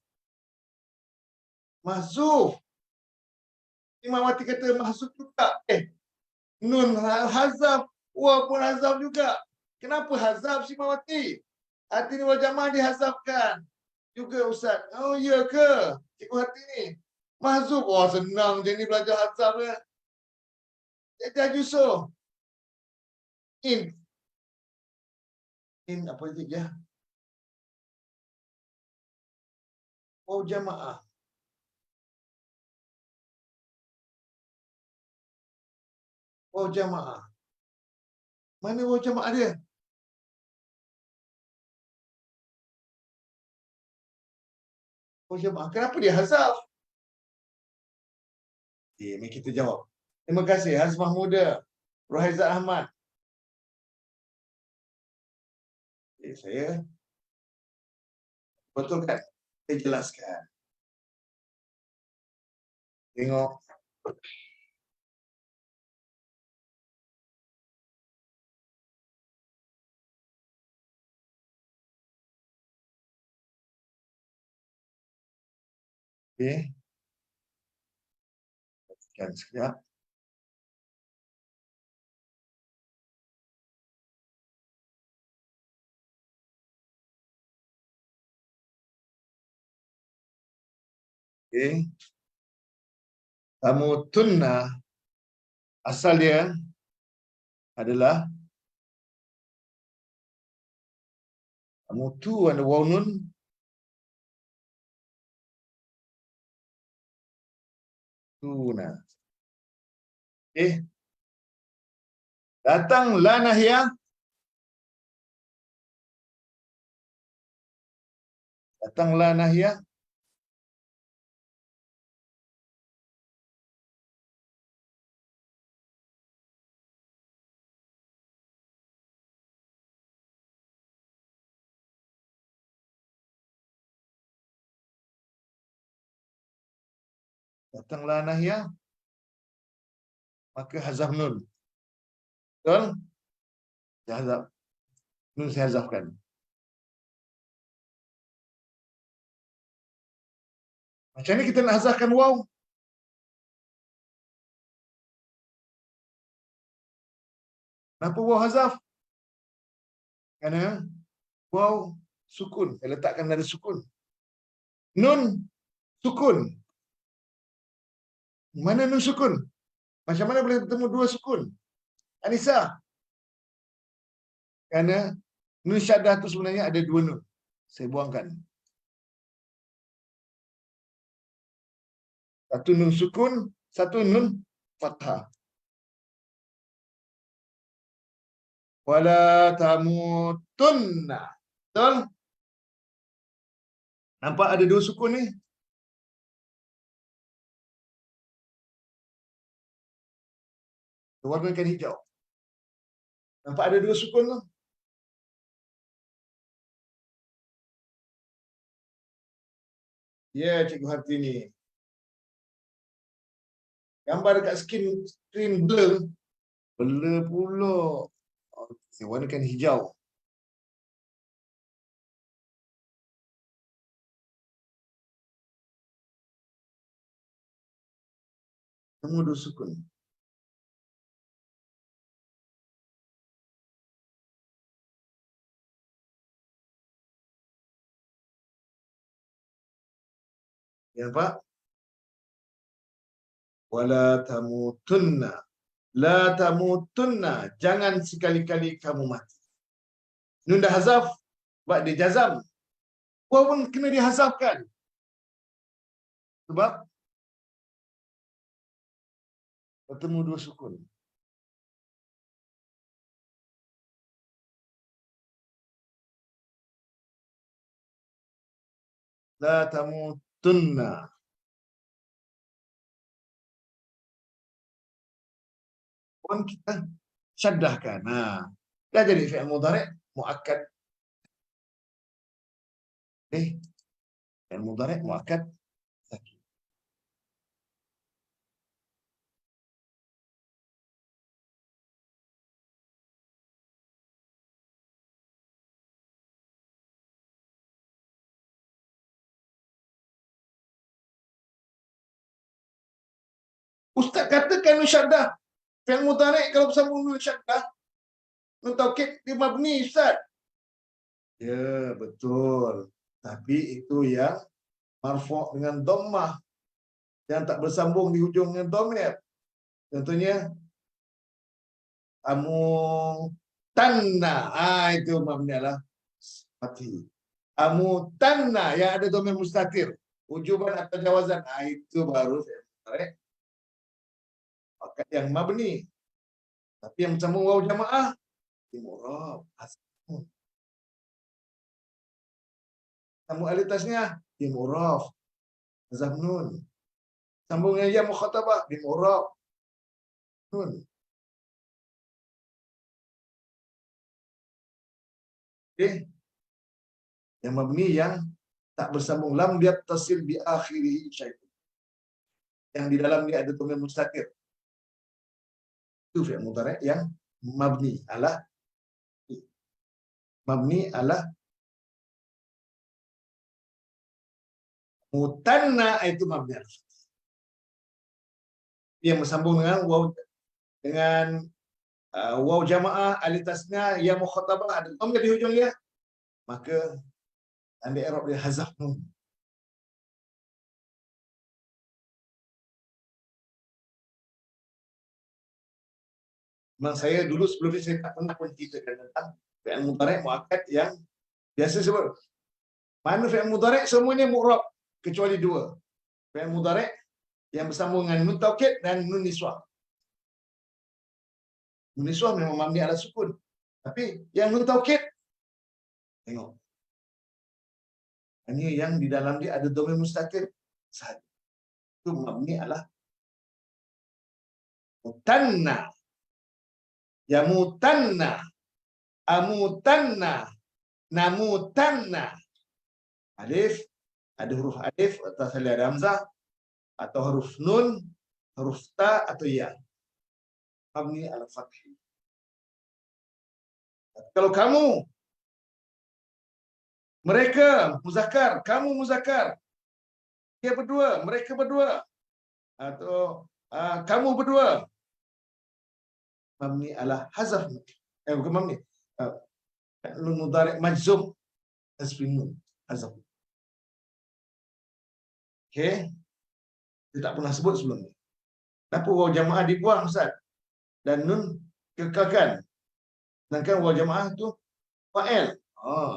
Mahzuf. Imamati kata mahzuf juga. Nun hazaf. Wah pun hazaf juga. Kenapa hazaf si Imamati? Artinya wal jamaah dihazafkan. Juga Ustaz. Oh ya ke? Cikgu hati ni. Mahzuf. Wah senang je ni belajar hazaf ya. Dia Yusuf. In apa dia? Oh jamaah. Oh jamaah. Mana oh jamaah dia? Oh jemaah, kenapa dia hazaf? Mari kita jawab. Terima kasih Hazmah Muda, Rohaizat Ahmad. Saya betul kan? Saya jelaskan. Tengok. Okey. Sekian sekejap. Okey. Tamutunna asal dia adalah tamutu ada waw nun tuna. Okey. Datang la nahiyah. Datang la nahiyah. Datang la nahiyah. Maka hazaf nun. Betul? Saya hazaf. Nun saya hazafkan. Macam ni kita nak hazafkan waw. Kenapa waw hazaf? Kerana waw sukun. Saya letakkan ada sukun. Nun sukun. Mana nun sukun? Macam mana boleh bertemu dua sukun? Anissa. Kerana nun syaddah tu sebenarnya ada dua nun. Saya buangkan. Satu nun sukun, satu nun fathah. Wala tamutunna. Betul? Nampak ada dua sukun ni? Warnakan hijau. Nampak ada dua sukun tu? Ya, Cikgu Hartini. Gambar dekat screen blur. Blur pula. Saya warnakan hijau. Temu dua sukun. Ya, nampak? Wala tamutunna. La tamutunna. Jangan sekali-kali kamu mati. Nun dah hazaf. Sebab dia jazam. Waw pun kena dihazafkan. Sebab bertemu dua sukun. La tamutunna. Pun kita syaddahkan. Dah jadi fi'il mudhari' muakkad. Fi'il mudhari' muakkad. Ustaz katakan syaddah. Fi'il mudhari' kalau bersambung dengan syaddah, nun taukid dia mabni, Ustaz. Ya, betul. Tapi itu yang marfu' dengan dhammah. Yang tak bersambung di hujung dengan dhamir. Contohnya amutanna. Itu mabni lah. Mati. Amutanna yang ada dhamir mustatir. Wujuban atau jawazan. Itu baru fi'il mudhari'. Maka yang mabni. Tapi yang bersambung waw jamaah murab. Kamu alitasnya muraf. Hazaf nun. Sambung dengan ya mukhatabah di mu'rab. Nun. Okey. Yang mabni yang tak bersambung, lam yattasil bi akhirih syai'un. Yang di dalam dia ada dhamir mustatir. Itu fi'il mudhari' yang mabni ala mutanna, itu mabni ala. Yang bersambung dengan waw, dengan waw jamaah alif tasnya ya mukhatabah ada dhamir di hujung dia, maka tanda i'rab dia hazaf nun. Memang saya dulu sebelum ini saya tak pernah pun ceritakan tentang fi'il mudhari' muakkad yang biasa sebut. Mana fi'il mudhari' semuanya mu'rab kecuali dua. Fi'il mudhari' yang bersambung dengan nun taukid dan nun niswah. Nun niswah memang mabni ala sukun. Tapi yang nun taukid, tengok. Ini yang di dalam dia ada dhamir mustatir sahaja. Itu mabni ala mutanna. Ya mutanna, amutanna, namutanna. Alif, ada huruf alif atau ada hamzah, atau huruf nun, huruf ta atau ya. Mabni ala fathi. Kalau kamu, mereka muzakkar, kamu muzakkar, dia berdua, mereka berdua, atau kamu berdua, mabni ala hazaf. Bukan mabni, nun mudhari' majzum hasbi nun, hazaf. Okey, saya tak pernah sebut sebelum ni. Kenapa waw jamaah dibuang Ustaz dan nun kekalkan, sedangkan waw jamaah tu fa'il?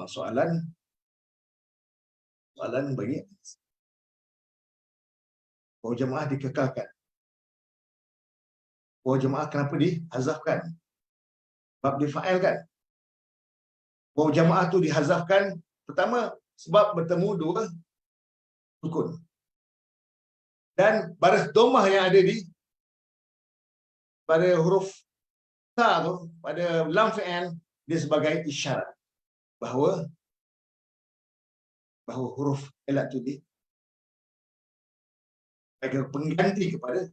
Soalan bagi waw jamaah dikekalkan. Waw jamaah kenapa dihazafkan? Sebab dia fa'il kan? Waw jamaah tu dihazafkan pertama sebab bertemu dua sukun. Dan baris dhammah yang ada di pada huruf ta tu, pada lam fi'il, dia sebagai isyarat bahawa huruf ilat tu sebagai pengganti kepada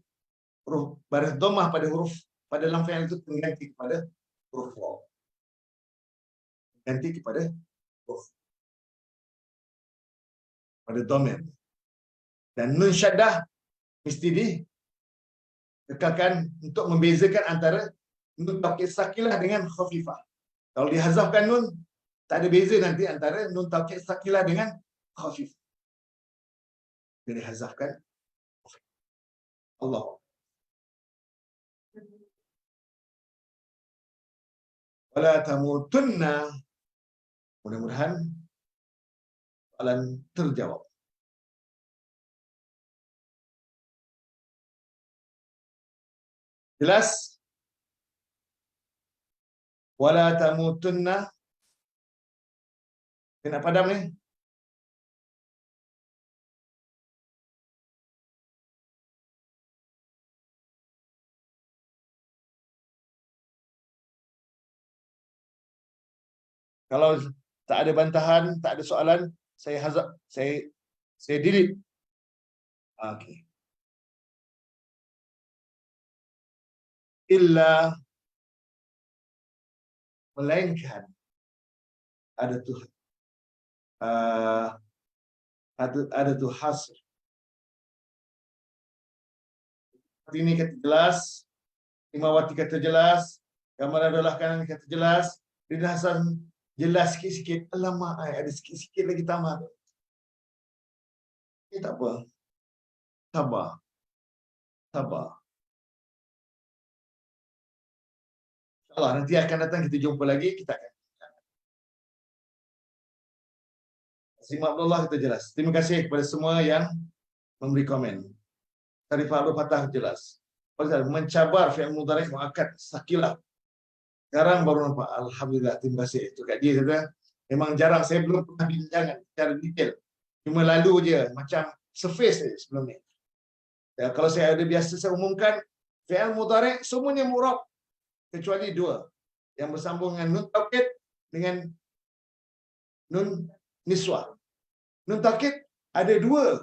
huruf baris dhammah pada huruf pada lam fi'il itu, pengganti kepada huruf waw. Ganti kepada huruf pada dhamir. Dan nun syaddah mesti dikekalkan untuk membezakan antara nun taukid sakilah dengan khafifah. Kalau dihazafkan nun, tak ada beza nanti antara nun taukid sakilah dengan khafif. Jadi hazafkan Allah. Wala tamutunna. Mudah-mudahan soalan terjawab. Jelas? Wala tamutunna. Kena padam ni? Kalau tak ada bantahan, tak ada soalan, saya hazab, saya delete. Okey. Illa, melainkan ada tu ada tu hasr. Ini kata jelas, Imawati kata jelas, gambar adalah kanan kata jelas, Rida Hasan jelas sikit-sikit. Alamak, ada sikit-sikit lagi tamat. Ini tak apa. Sabar. Sabar. InsyaAllah nanti akan datang kita jumpa lagi. Kita akan. Terima Abdullah kita jelas. Terima kasih kepada semua yang memberi komen. Tarifah Abdul Fatah jelas. Mencabar fi'il mudhari' muakkad sakilah. Sekarang baru nampak. Alhamdulillah. Terima kasih. Itu kat dia kata. Memang jarang. Saya belum pernah bincang secara detail. Cuma lalu je. Macam surface saja sebelum ni. Ya, kalau saya ada biasa saya umumkan fi'il mudhari' semuanya mu'rab kecuali dua yang bersambung dengan nun taukid dengan nun niswah. Nun taukid ada dua.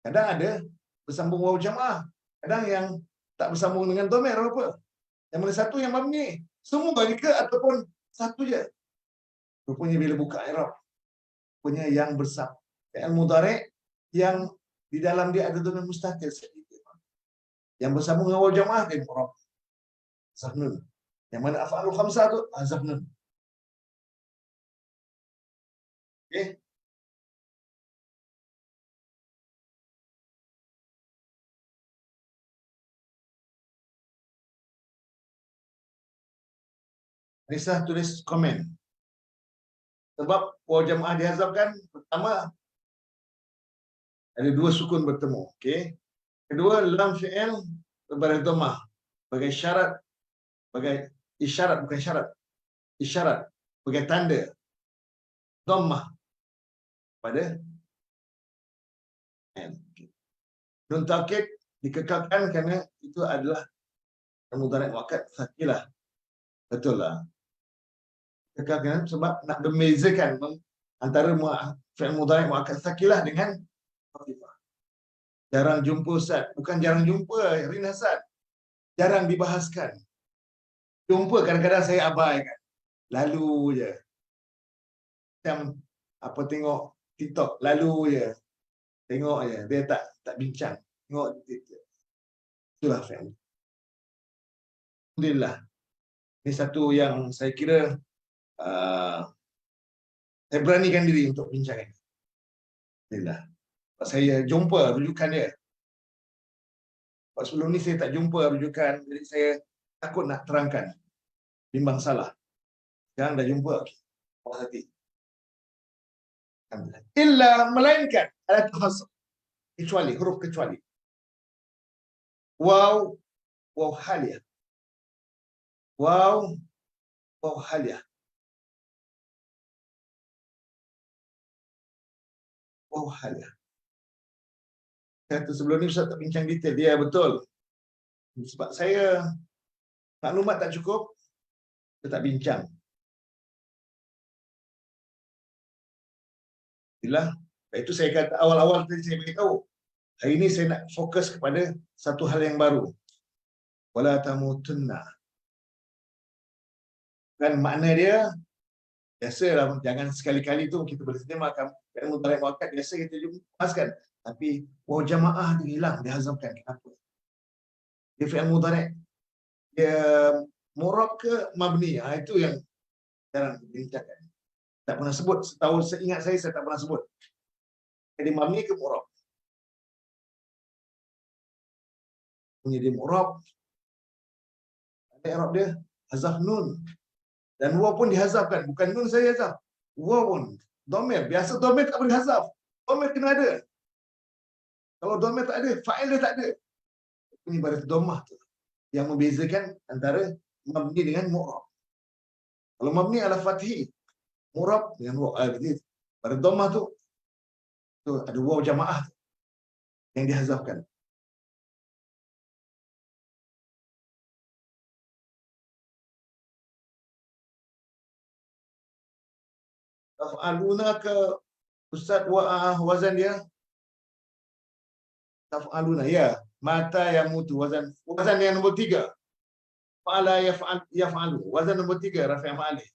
Kadang ada bersambung waw jamaah, kadang yang tak bersambung dengan dhamir apa. Yang mana satu yang mabni, semua ke ataupun satu je. Rupanya bila buka i'rab, rupanya yang bersambung fi'il mudhari' yang di dalam dia ada dhamir mustatir sedikit. Yang bersambung dengan waw jamaah dia mu'rab. Hazaf nun. Yang mana af'alul khamsah tu hazaf nun. Okey. Nisa tulis komen. Sebab waw jamaah dihazafkan, pertama ada dua sukun bertemu, okey. Kedua, lam fi'il berbaris dhammah sebagai syarat, sebagai isyarat bukan syarat. Isyarat sebagai tanda dhammah pada n. Nun taukid dikekalkan kerana itu adalah mudhari' muakkad sakilah. Betul lah. Kekalkan sebab nak membezakan antara fi'il mudhari' muakkad sakilah dengan khafifah. Jarang jumpa Ustaz. Bukan jarang jumpa, Rin Hasan. Jarang dibahaskan. Jumpa kadang-kadang saya abaikan. Lalu je. Macam apa tengok TikTok, lalu je. Tengok je. Dia tak bincang. Tengok itulah fi'il. Alhamdulillah. Ini satu yang saya kira saya beranikan diri untuk bincangkan. Alhamdulillah. Saya jumpa rujukan dia. Sebab sebelum ni saya tak jumpa rujukan, jadi saya takut nak terangkan. Bimbang salah. Sekarang dah jumpa. Puas hati. Alhamdulillah. Illa melainkan ada tahasub. Kecuali, huruf kecuali. Waw, waw haliyah. Waw, waw haliyah. Waw haliyah. Kata sebelum ni Ustaz tak bincang detail. Dia betul. Sebab saya maklumat tak cukup, saya tak bincang. Itulah. Itu saya kata awal-awal tadi saya beritahu. Hari ini saya nak fokus kepada satu hal yang baru. Wala tamutunna. Kan makna dia, biasalah, jangan sekali-kali tu kita bersedia-makan fi'il mudhari' muakkad, biasa kita bahaskan. Tapi waw jamaah dia hilang, dihazafkan. Kenapa? Dia fi'il mudhari', dia mu'rab ke mabni? Itu yang jarang dibincangkan. Tak pernah sebut. Setahu seingat saya tak pernah sebut. Jadi mabni ke mu'rab? Punya dia mu'rab. Ada i'rab dia hazaf nun. Dan waw pun dihazafkan. Bukan nun saya hazaf. Waw pun. Dhamir. Biasa dhamir tak boleh hazaf. Dhamir kena ada. Kalau dhamir tak ada, fa'il dia tak ada. Ini baris dhammah tu yang membezakan antara mabni dengan mu'rab. Kalau mabni ala fathi, mu'rab dengan waw. Baris dhammah tu ada waw jamaah tu yang dihazafkan. Taf'aluna ke Ustaz wazan dia? Taf'aluna, ya. Mata yang mutu, wazan yang nombor 3. Fa'ala yaf'alu, wazan nombor 3, rafi' ma'alih.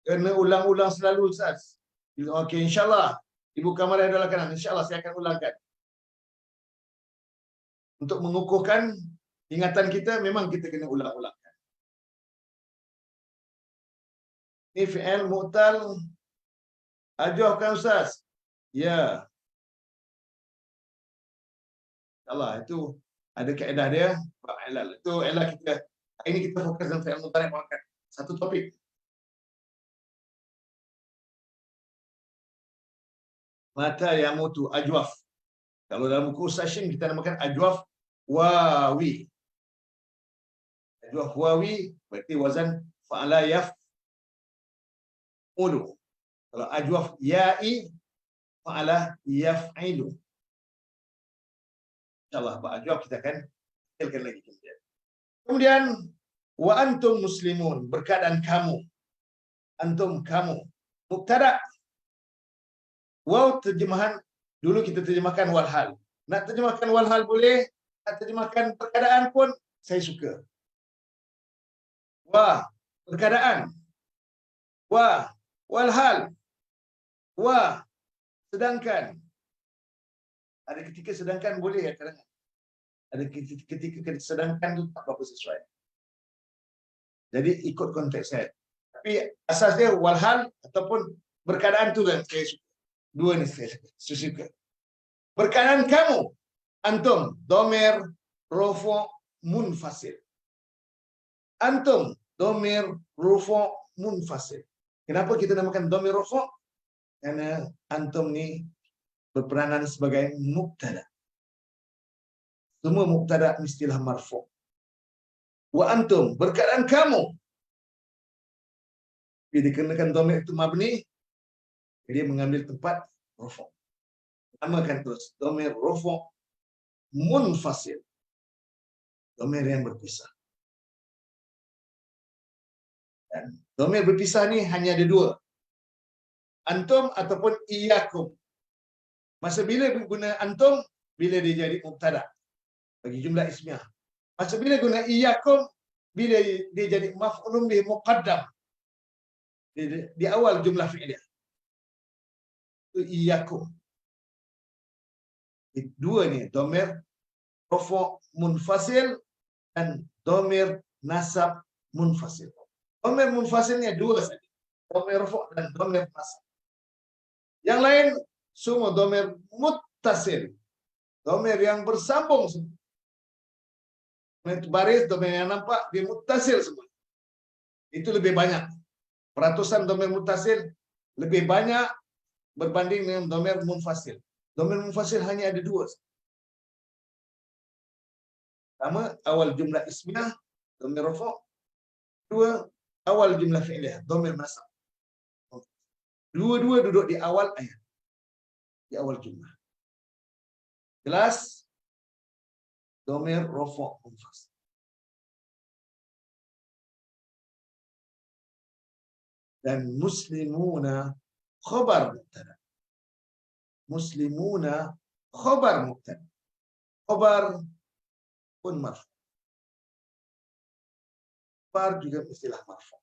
Kena ulang-ulang selalu Ustaz. Okey, insyaAllah. Ibu Kamaria adalah kanan. InsyaAllah saya akan ulangkan. Untuk mengukuhkan ingatan kita, memang kita kena ulang-ulangkan. Ini fi'il mu'tal. Ajuhkan Ustaz. Ya. InsyaAllah, itu ada kaedah dia. Itu ialah kita. Hari ini kita fokus dengan fi'il mudhari' muakkad. Satu topik. Mata yang mutu ajwaf. Kalau dalam buku session kita namakan ajwaf wawi. Ajwaf wawi berarti wazan fa'ala yaf'ulu. Kalau ajwaf ya'i fa'ala yaf'ilu. InsyaAllah Pak Jawab kita akan detailkan lagi kemudian. Kemudian wa antum muslimun, berkeadaan kamu. Antum kamu. Mubtada. Wow, terjemahan dulu kita terjemahkan walhal. Nak terjemahkan walhal boleh, nak terjemahkan perkataan pun saya suka. Wah, perkataan. Wah, walhal. Wah, sedangkan. Ada ketika sedangkan boleh ya kadang. Ada ketika sedangkan itu tak apa sesuai. Jadi ikut konteks saya. Tapi asasnya walhal ataupun berkeadaan tu lah saya suka. Dua ni saya suka. Berkeadaan kamu, antum, domer, rofo, munfasil. Antum, domer, rofo, munfasil. Kenapa kita namakan domer rofo? Karena antum ni berperanan sebagai mubtada. Semua mubtada mestilah marfu. Wa antum, berkeadaan kamu. Bila dikenakan domer itu mabni, dia mengambil tempat rofo. Namakan terus domer rofo munfasil. Domer yang berpisah. Dan domer berpisah ni hanya ada dua. Antum ataupun iyakum. Masa bila guna antum? Bila dia jadi mubtada. Bagi jumlah ismiah. Masa bila guna iyakum? Bila dia jadi maf'ulun bih muqaddam. Di awal jumlah fi'liyah. Itu iyakum. Dua ni, domer rofo munfasil dan domer nasab munfasil. Domer munfasilnya dua saja. Domer rofo dan domer nasab. Yang lain semua domer muttasil. Domer yang bersambung semua. Baris domer yang nampak dia muttasil semua. Itu lebih banyak. Peratusan domer muttasil lebih banyak berbanding dengan domer munfasil. Domer munfasil hanya ada dua. Pertama, awal jumlah ismiyah, domer raf'a. Dua, awal jumlah fi'liyah, domer nasab. Dua-dua duduk di awal ayat. Di awal jumlah. Jelas? Domer raf'a munfasil. Dan muslimuna khabar mubtada. Muslimuna khabar mubtada. Khabar pun marfu. Khabar juga istilah marfu.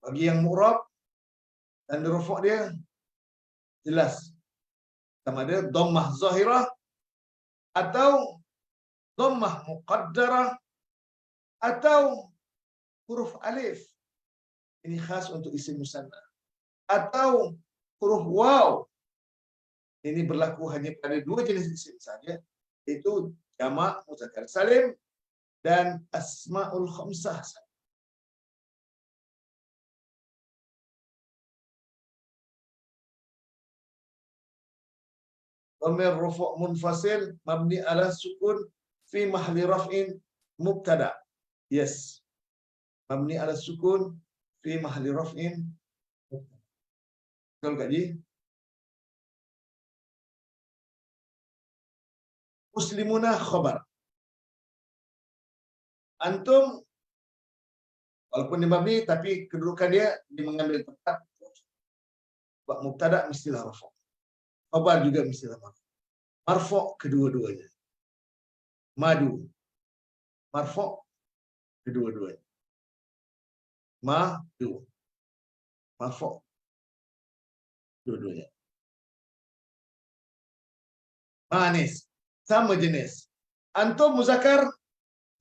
Bagi yang mu'rab dan rafa' dia jelas. Sama ada dhammah zahirah atau dhammah muqaddarah atau huruf alif. Ini khas untuk isim musanna. Atau huruf waw. Ini berlaku hanya pada dua jenis isim saja, yaitu jamak muzakkar salim dan asmaul khamsah. Dhamir rufu' munfasil mabni ala sukun fi mahli raf'in mubtada. Yes. Mabni ala sukun fi mahli raf'in mubtada. Betul tak, Ji? Muslimuna khabar. Antum walaupun dia mabni tapi kedudukan dia mengambil tempat mubtada mestilah rafa'. Khabar juga mestilah marfu'. Marfu' kedua-duanya. Madu. Marfu' kedua-duanya. Madu. Marfu' dua-duanya. Manis. Sama jenis. Antum muzakkar,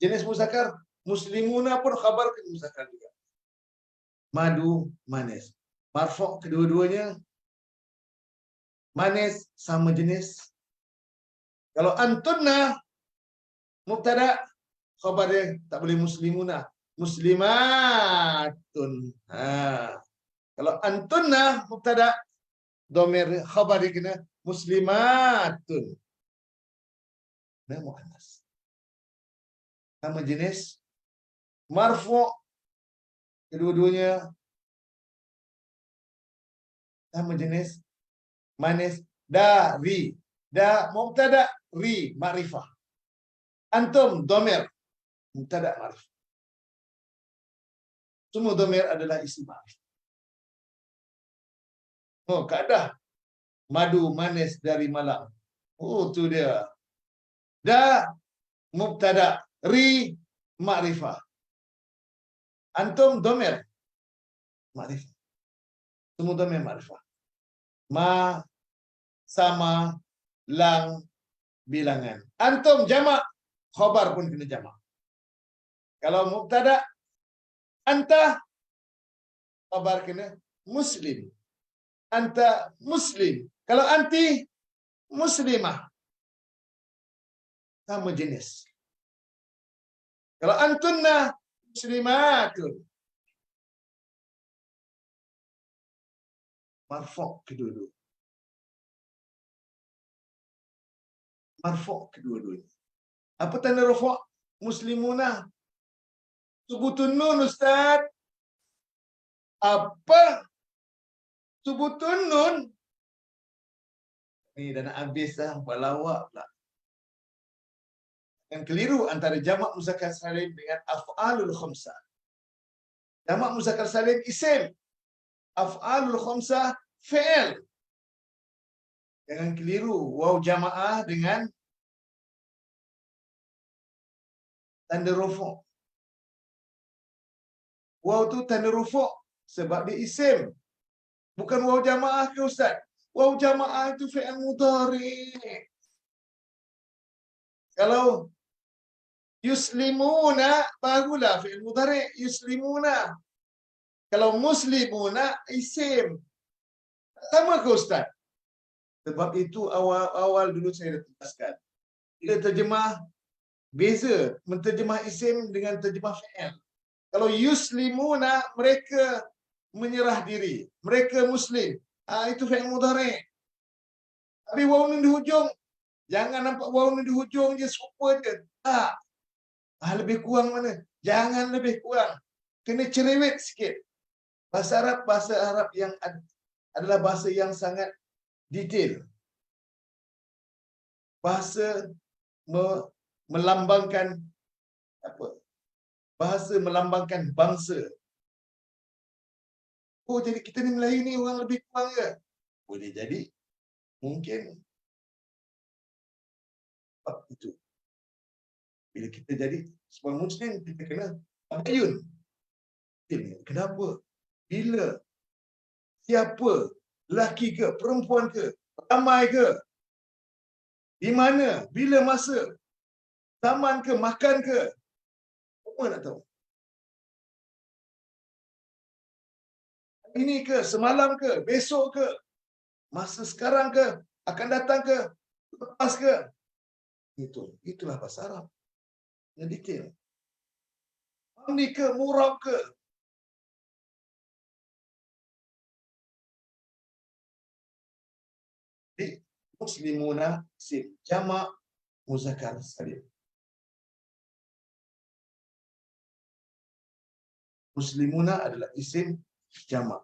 jenis muzakkar, muslimuna pun khabar ke muzakkar juga. Madu, manis. Marfu' kedua-duanya. Manis, sama jenis. Kalau antunna, mubtada, khabar dia tak boleh muslimuna. Muslimatun. Kalau antunna, mubtada, domir khabar dia kena muslimatun. Nah, muannas. Sama jenis. Marfu' kedua-duanya sama jenis. manis, dari. Da mubtada, ri ma'rifah. Antum domir, mubtada ma'rifah. Semua domir adalah isim ma'rifah. Oh, kaedah madu manis dari Malang. Oh, tu dia. Da mubtada, ri ma'rifah. Antum domir ma'rifah. Semua domir ma'rifah. Ma sama lang bilangan. Antum jamak, khabar pun kena jamak. Kalau mubtada anta, khabar kena muslim. Anta muslim. Kalau anti, muslimah. Sama jenis. Kalau antunna, muslimatun. Marfu' kedua-dua. Marfu' kedua-duanya. Apa tanda rafa'? Muslimuna. Subutun nun, Ustaz. Apa? Subutun nun. Ni dah nak habis dah. Buat lawak pula. Yang keliru antara jamak muzakkar salim dengan af'alul khamsah. Jamak muzakkar salim isim. Af'alul khamsah fi'il. Jangan keliru waw jamaah dengan tanda rufu'. Waw tu tanda rufu' sebab dia isim. Bukan waw jamaah ke Ustaz? Waw jamaah itu fi'il mudhari'. Kalau yuslimuna barulah fi'il mudhari'. Yuslimuna. Kalau muslimuna isim. Sama ke Ustaz? Sebab itu awal dulu saya dah jelaskan. Bila terjemah, beza menterjemah isim dengan terjemah fi'il. Kalau yuslimuna, mereka menyerah diri. Mereka muslim. Itu fi'il mudhari'. Tapi waw ni di hujung. Jangan nampak waw ni di hujung je, serupa je. Tak. Lebih kurang mana? Jangan lebih kurang. Kena cerewet sikit. Bahasa Arab yang adalah bahasa yang sangat detail. Bahasa melambangkan apa? Bahasa melambangkan bangsa. Oh, jadi kita ni Melayu ni orang lebih kurang ke? Boleh jadi. Mungkin. Sebab itu. Bila kita jadi seorang Muslim, kita kena tabayun. Kenapa? Bila? Siapa? Lelaki ke? Perempuan ke? Ramai ke? Di mana? Bila masa? Zaman ke? Makan ke? Semua nak tahu. Ini ke? Semalam ke? Besok ke? Masa sekarang ke? Akan datang ke? Lepas ke? Itulah bahasa Arab. Yang detail. Mandi ke? Murab ke? Jadi, muslimuna isim jamak muzakkar salim. Muslimuna adalah isim jamak.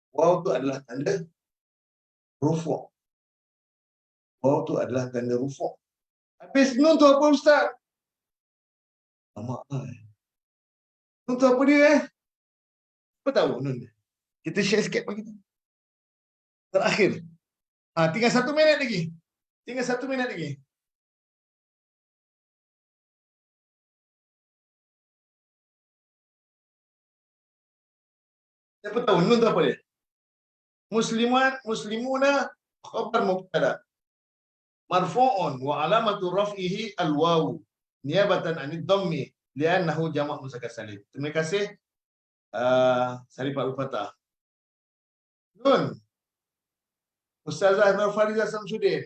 Waw itu adalah tanda rufu'. Waw itu adalah tanda rufu'. Habis nun tu apa Ustaz? Nun tu apa dia Apa tahu nun dia? Kita share sikit bagi tu. Terakhir. Tinggal 1 minit lagi. Tinggal 1 minit lagi. Siapa tahu nun tu apa dia? Muslimat, muslimuna, khabar mubtada. Marfu'un wa alamatu raf'ihi al-waw niyabatan 'anid dhammi li'annahu jamak muzakkar salim. Terima kasih. Sarif al-Fatah. Nun. Ustazah Nurfaliza Samsudin.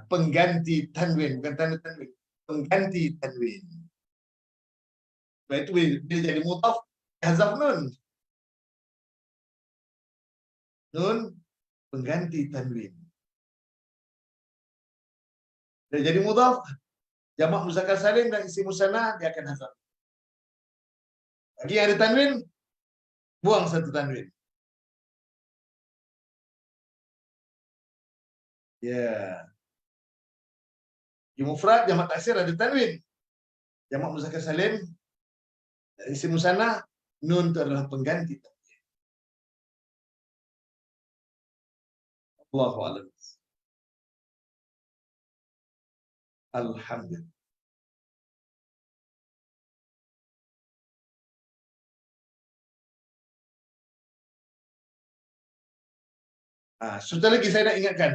Pengganti tanwin, bukan tanda tanwin. Pengganti tanwin. Sebab itu bila jadi mudhaf, hazaf nun. Nun pengganti tanwin. Bila jadi mudhaf, jamak muzakkar salim dan isim musanna dia akan hazaf. Bagi yang ada tanwin, buang satu tanwin. Ya. Di mufrad jamak taksir ada tanwin. Jamak muzakkar salim isim musanna nun itu adalah pengganti. Allahu a'lam. Alhamdulillah. Sudah lagi saya nak ingatkan.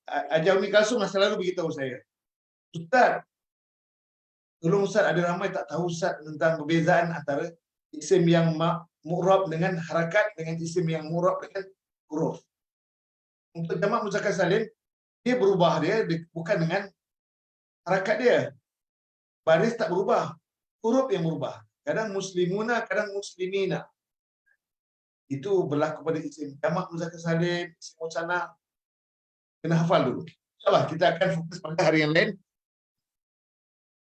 Ajar Umi Kalsum masa lalu beritahu saya. Ustaz, tolong Ustaz, ada ramai tak tahu Ustaz tentang perbezaan antara isim yang mu'rab dengan harakat dengan isim yang mu'rab dengan huruf. Untuk jamak muzakkar salim, dia berubah dia bukan dengan harakat dia. Baris tak berubah, huruf yang berubah. Kadang muslimuna, kadang muslimina. Itu berlaku pada isim jamak muzakkar salim, isim musanna. Kena hafal dulu. InsyaAllah kita akan fokus pada hari yang lain.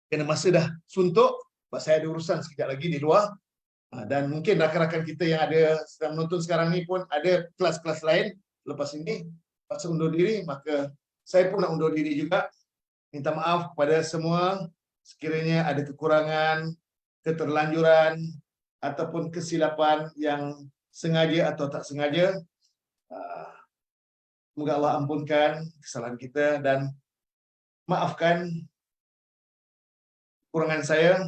Kerana masa dah suntuk, sebab saya ada urusan sekejap lagi di luar. Dan mungkin rakan-rakan kita yang ada sedang menonton sekarang ni pun ada kelas-kelas lain lepas ini. Pasal undur diri, maka saya pun nak undur diri juga. Minta maaf kepada semua sekiranya ada kekurangan, keterlanjuran ataupun kesilapan yang sengaja atau tak sengaja. Semoga Allah ampunkan kesalahan kita dan maafkan kekurangan saya.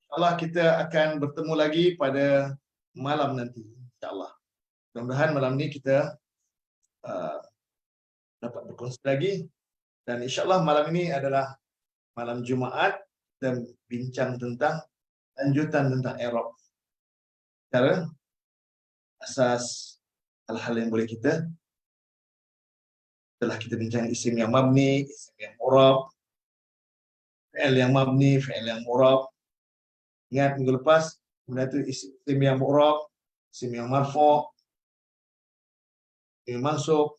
InsyaAllah kita akan bertemu lagi pada malam nanti. InsyaAllah. Mudah-mudahan malam ni kita dapat berkongsi lagi. Dan insyaAllah malam ini adalah malam Jumaat dan bincang tentang lanjutan tentang i'rab. Cara asas hal-hal yang boleh kita setelah kita bincang isim yang mabni, isim yang mu'rab, fi'il yang mabni, fi'il yang mu'rab. Ingat minggu lepas, kemudian itu isim yang mu'rab, isim yang marfu', isim yang mansub.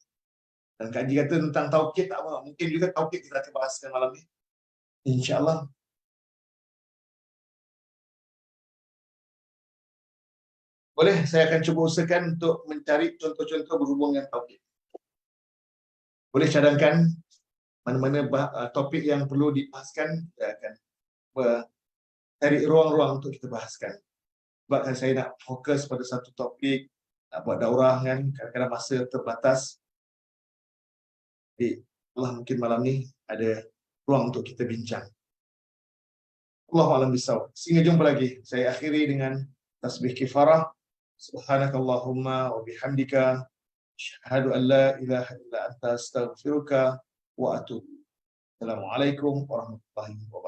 Dan kaji kata tentang taukid tak apa. Mungkin juga taukid kita akan bahaskan malam ni. InsyaAllah. Boleh, saya akan cuba usahakan untuk mencari contoh-contoh berhubung dengan taukid. Boleh cadangkan mana-mana topik yang perlu dibahaskan, kita akan cari ruang-ruang untuk kita bahaskan. Sebab kan saya nak fokus pada satu topik, nak buat daurah kan, kadang-kadang masa terbatas. Jadi, Allah mungkin malam ni ada ruang untuk kita bincang. Allahu a'lam bissawab. Sehingga jumpa lagi. Saya akhiri dengan tasbih kifarah. Subhanakallahumma wa bihamdika asyhadu an la ilaha illa anta astaghfiruka wa atubu. Assalamualaikum warahmatullahi wabarakatuh.